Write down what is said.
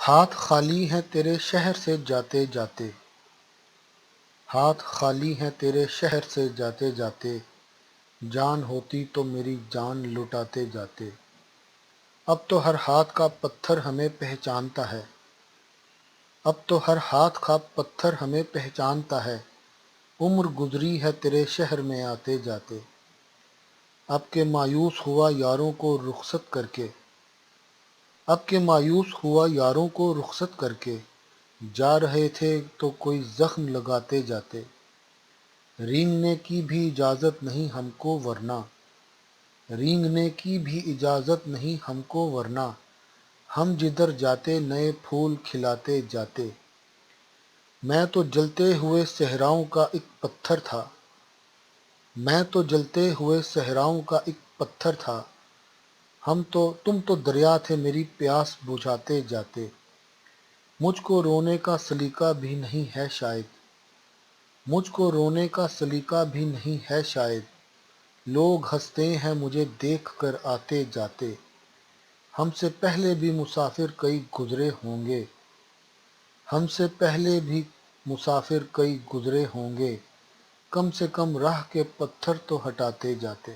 ہاتھ خالی ہیں تیرے شہر سے جاتے جاتے، ہاتھ خالی ہیں تیرے شہر سے جاتے جاتے، جان ہوتی تو میری جان لٹاتے جاتے۔ اب تو ہر ہاتھ کا پتھر ہمیں پہچانتا ہے، اب تو ہر ہاتھ کا پتھر ہمیں پہچانتا ہے، عمر گزری ہے تیرے شہر میں آتے جاتے۔ اب کہ مایوس ہوا یاروں کو رخصت کر کے، اب کہ مایوس ہوا یاروں کو رخصت کر کے، جا رہے تھے تو کوئی زخم لگاتے جاتے۔ رینگنے کی بھی اجازت نہیں ہم کو ورنہ، رینگنے کی بھی اجازت نہیں ہم کو ورنہ، ہم جدھر جاتے نئے پھول کھلاتے جاتے۔ میں تو جلتے ہوئے صحراؤں کا ایک پتھر تھا، میں تو جلتے ہوئے صحراؤں کا ایک پتھر تھا، تم تو دریا تھے میری پیاس بجھاتے جاتے۔ مجھ کو رونے کا سلیقہ بھی نہیں ہے شاید، مجھ کو رونے کا سلیقہ بھی نہیں ہے شاید، لوگ ہنستے ہیں مجھے دیکھ کر آتے جاتے۔ ہم سے پہلے بھی مسافر کئی گزرے ہوں گے، ہم سے پہلے بھی مسافر کئی گزرے ہوں گے، کم سے کم راہ کے پتھر تو ہٹاتے جاتے۔